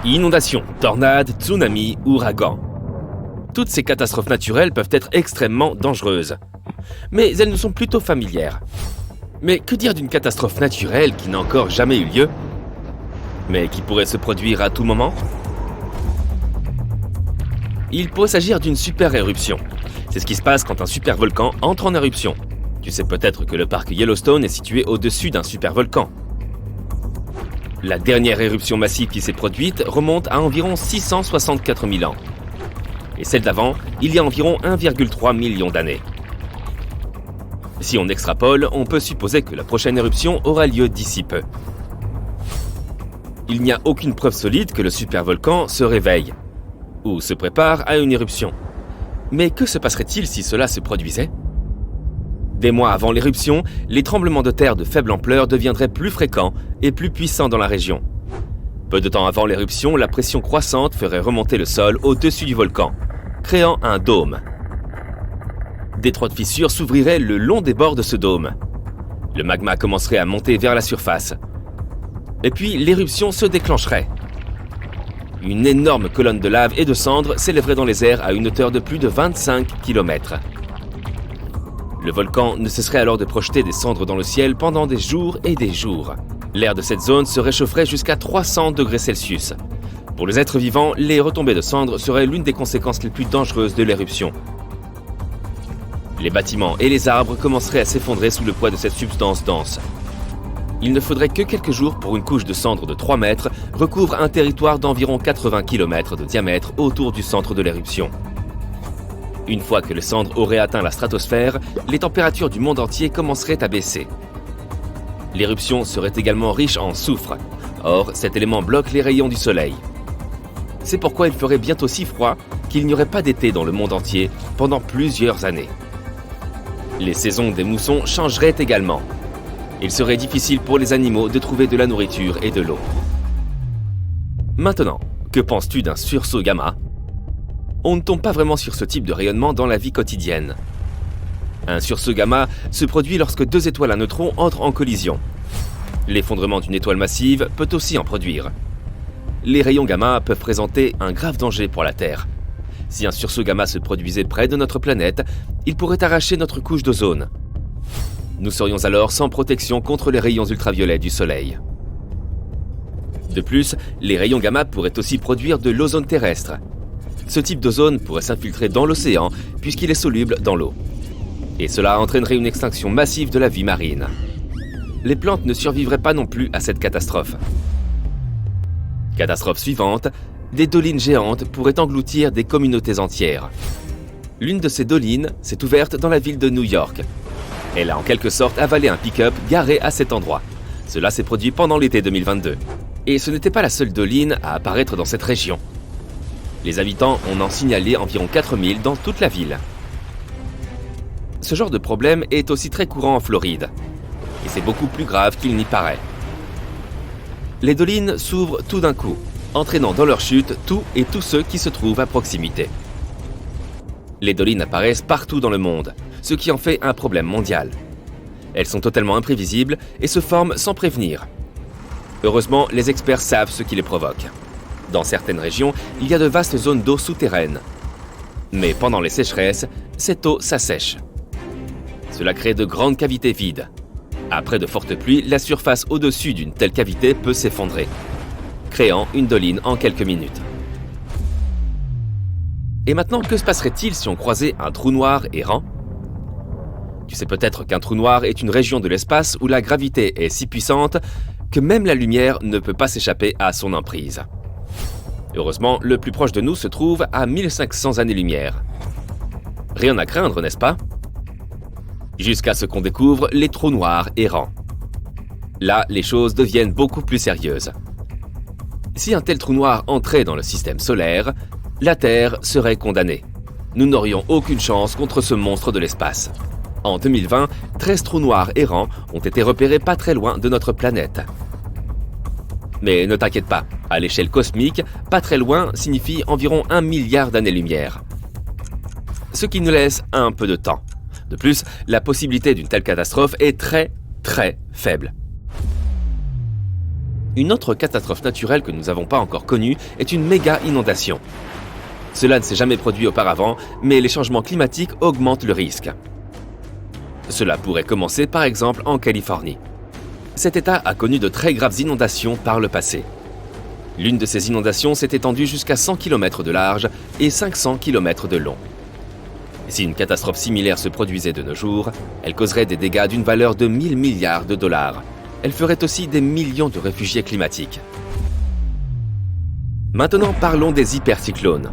Inondations, tornades, tsunamis, ouragans. Toutes ces catastrophes naturelles peuvent être extrêmement dangereuses. Mais elles nous sont plutôt familières. Mais que dire d'une catastrophe naturelle qui n'a encore jamais eu lieu, mais qui pourrait se produire à tout moment? Il pourrait s'agir d'une super éruption. C'est ce qui se passe quand un supervolcan entre en éruption. Tu sais peut-être que le parc Yellowstone est situé au-dessus d'un supervolcan. La dernière éruption massive qui s'est produite remonte à environ 664 000 ans. Et celle d'avant, il y a environ 1,3 million d'années. Si on extrapole, on peut supposer que la prochaine éruption aura lieu d'ici peu. Il n'y a aucune preuve solide que le supervolcan se réveille ou se prépare à une éruption. Mais que se passerait-il si cela se produisait? Des mois avant l'éruption, les tremblements de terre de faible ampleur deviendraient plus fréquents et plus puissants dans la région. Peu de temps avant l'éruption, la pression croissante ferait remonter le sol au-dessus du volcan, créant un dôme. D'étroites fissures s'ouvriraient le long des bords de ce dôme. Le magma commencerait à monter vers la surface. Et puis l'éruption se déclencherait. Une énorme colonne de lave et de cendres s'élèverait dans les airs à une hauteur de plus de 25 km. Le volcan ne cesserait alors de projeter des cendres dans le ciel pendant des jours et des jours. L'air de cette zone se réchaufferait jusqu'à 300 degrés Celsius. Pour les êtres vivants, les retombées de cendres seraient l'une des conséquences les plus dangereuses de l'éruption. Les bâtiments et les arbres commenceraient à s'effondrer sous le poids de cette substance dense. Il ne faudrait que quelques jours pour une couche de cendres de 3 mètres recouvre un territoire d'environ 80 km de diamètre autour du centre de l'éruption. Une fois que les cendres auraient atteint la stratosphère, les températures du monde entier commenceraient à baisser. L'éruption serait également riche en soufre. Or, cet élément bloque les rayons du soleil. C'est pourquoi il ferait bientôt si froid qu'il n'y aurait pas d'été dans le monde entier pendant plusieurs années. Les saisons des moussons changeraient également. Il serait difficile pour les animaux de trouver de la nourriture et de l'eau. Maintenant, que penses-tu d'un sursaut gamma? On ne tombe pas vraiment sur ce type de rayonnement dans la vie quotidienne. Un sursaut gamma se produit lorsque deux étoiles à neutrons entrent en collision. L'effondrement d'une étoile massive peut aussi en produire. Les rayons gamma peuvent présenter un grave danger pour la Terre. Si un sursaut gamma se produisait près de notre planète, il pourrait arracher notre couche d'ozone. Nous serions alors sans protection contre les rayons ultraviolets du Soleil. De plus, les rayons gamma pourraient aussi produire de l'ozone terrestre. Ce type d'ozone pourrait s'infiltrer dans l'océan puisqu'il est soluble dans l'eau. Et cela entraînerait une extinction massive de la vie marine. Les plantes ne survivraient pas non plus à cette catastrophe. Catastrophe suivante, des dolines géantes pourraient engloutir des communautés entières. L'une de ces dolines s'est ouverte dans la ville de New York. Elle a en quelque sorte avalé un pick-up garé à cet endroit. Cela s'est produit pendant l'été 2022. Et ce n'était pas la seule doline à apparaître dans cette région. Les habitants en ont signalé environ 4000 dans toute la ville. Ce genre de problème est aussi très courant en Floride. Et c'est beaucoup plus grave qu'il n'y paraît. Les dolines s'ouvrent tout d'un coup, entraînant dans leur chute tout et tous ceux qui se trouvent à proximité. Les dolines apparaissent partout dans le monde, ce qui en fait un problème mondial. Elles sont totalement imprévisibles et se forment sans prévenir. Heureusement, les experts savent ce qui les provoque. Dans certaines régions, il y a de vastes zones d'eau souterraines. Mais pendant les sécheresses, cette eau s'assèche. Cela crée de grandes cavités vides. Après de fortes pluies, la surface au-dessus d'une telle cavité peut s'effondrer, créant une doline en quelques minutes. Et maintenant, que se passerait-il si on croisait un trou noir errant? Tu sais peut-être qu'un trou noir est une région de l'espace où la gravité est si puissante que même la lumière ne peut pas s'échapper à son emprise. Heureusement, le plus proche de nous se trouve à 1500 années-lumière. Rien à craindre, n'est-ce pas? Jusqu'à ce qu'on découvre les trous noirs errants. Là, les choses deviennent beaucoup plus sérieuses. Si un tel trou noir entrait dans le système solaire, la Terre serait condamnée. Nous n'aurions aucune chance contre ce monstre de l'espace. En 2020, 13 trous noirs errants ont été repérés pas très loin de notre planète. Mais ne t'inquiète pas, à l'échelle cosmique, pas très loin signifie environ 1 milliard d'années-lumière. Ce qui nous laisse un peu de temps. De plus, la possibilité d'une telle catastrophe est très faible. Une autre catastrophe naturelle que nous n'avons pas encore connue est une méga inondation. Cela ne s'est jamais produit auparavant, mais les changements climatiques augmentent le risque. Cela pourrait commencer par exemple en Californie. Cet État a connu de très graves inondations par le passé. L'une de ces inondations s'est étendue jusqu'à 100 km de large et 500 km de long. Si une catastrophe similaire se produisait de nos jours, elle causerait des dégâts d'une valeur de 1000 milliards de dollars. Elle ferait aussi des millions de réfugiés climatiques. Maintenant, parlons des hypercyclones.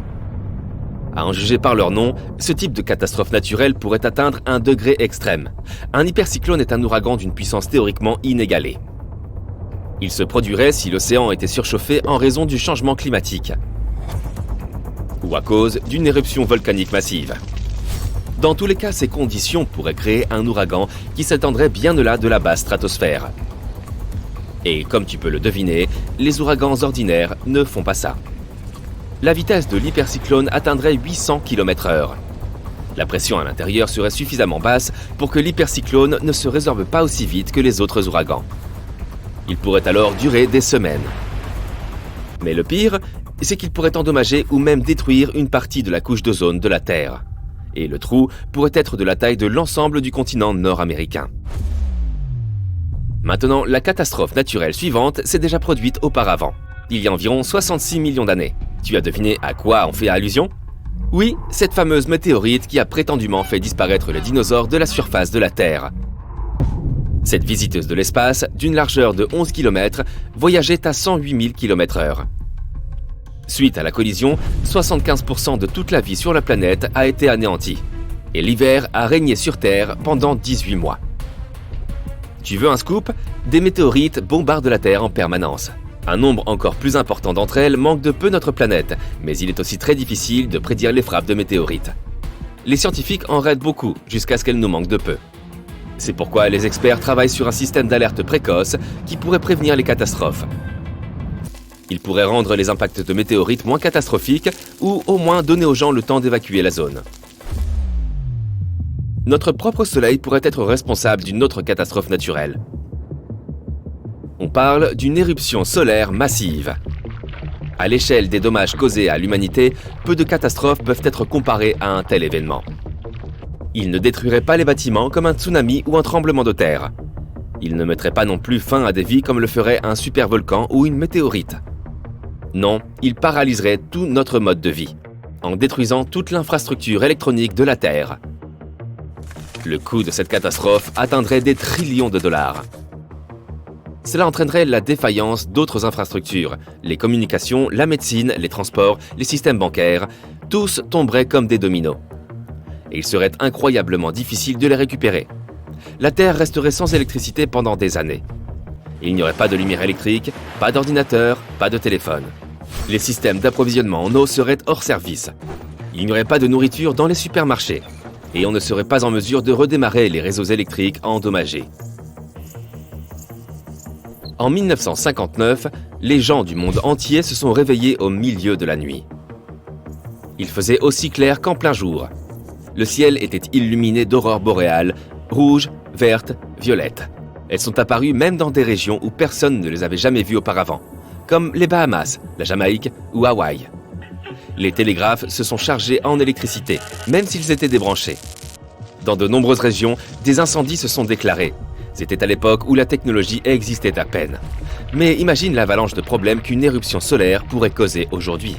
À en juger par leur nom, ce type de catastrophe naturelle pourrait atteindre un degré extrême. Un hypercyclone est un ouragan d'une puissance théoriquement inégalée. Il se produirait si l'océan était surchauffé en raison du changement climatique ou à cause d'une éruption volcanique massive. Dans tous les cas, ces conditions pourraient créer un ouragan qui s'étendrait bien au-delà de la basse stratosphère. Et comme tu peux le deviner, les ouragans ordinaires ne font pas ça. La vitesse de l'hypercyclone atteindrait 800 km/h. La pression à l'intérieur serait suffisamment basse pour que l'hypercyclone ne se résorbe pas aussi vite que les autres ouragans. Il pourrait alors durer des semaines. Mais le pire, c'est qu'il pourrait endommager ou même détruire une partie de la couche d'ozone de la Terre. Et le trou pourrait être de la taille de l'ensemble du continent nord-américain. Maintenant, la catastrophe naturelle suivante s'est déjà produite auparavant, il y a environ 66 millions d'années. Tu as deviné à quoi on fait allusion? Oui, cette fameuse météorite qui a prétendument fait disparaître les dinosaures de la surface de la Terre. Cette visiteuse de l'espace, d'une largeur de 11 km, voyageait à 108 000 km/h. Suite à la collision, 75% de toute la vie sur la planète a été anéantie. Et l'hiver a régné sur Terre pendant 18 mois. Tu veux un scoop? Des météorites bombardent la Terre en permanence. Un nombre encore plus important d'entre elles manque de peu notre planète, mais il est aussi très difficile de prédire les frappes de météorites. Les scientifiques en rêvent beaucoup jusqu'à ce qu'elles nous manquent de peu. C'est pourquoi les experts travaillent sur un système d'alerte précoce qui pourrait prévenir les catastrophes. Il pourrait rendre les impacts de météorites moins catastrophiques ou au moins donner aux gens le temps d'évacuer la zone. Notre propre Soleil pourrait être responsable d'une autre catastrophe naturelle. On parle d'une éruption solaire massive. À l'échelle des dommages causés à l'humanité, peu de catastrophes peuvent être comparées à un tel événement. Il ne détruirait pas les bâtiments comme un tsunami ou un tremblement de terre. Il ne mettrait pas non plus fin à des vies comme le ferait un supervolcan ou une météorite. Non, il paralyserait tout notre mode de vie, en détruisant toute l'infrastructure électronique de la Terre. Le coût de cette catastrophe atteindrait des trillions de dollars. Cela entraînerait la défaillance d'autres infrastructures, les communications, la médecine, les transports, les systèmes bancaires, tous tomberaient comme des dominos. Et il serait incroyablement difficile de les récupérer. La Terre resterait sans électricité pendant des années. Il n'y aurait pas de lumière électrique, pas d'ordinateur, pas de téléphone. Les systèmes d'approvisionnement en eau seraient hors service. Il n'y aurait pas de nourriture dans les supermarchés. Et on ne serait pas en mesure de redémarrer les réseaux électriques endommagés. En 1959, les gens du monde entier se sont réveillés au milieu de la nuit. Il faisait aussi clair qu'en plein jour. Le ciel était illuminé d'aurores boréales, rouges, vertes, violettes. Elles sont apparues même dans des régions où personne ne les avait jamais vues auparavant, comme les Bahamas, la Jamaïque ou Hawaï. Les télégraphes se sont chargés en électricité, même s'ils étaient débranchés. Dans de nombreuses régions, des incendies se sont déclarés. C'était à l'époque où la technologie existait à peine. Mais imagine l'avalanche de problèmes qu'une éruption solaire pourrait causer aujourd'hui.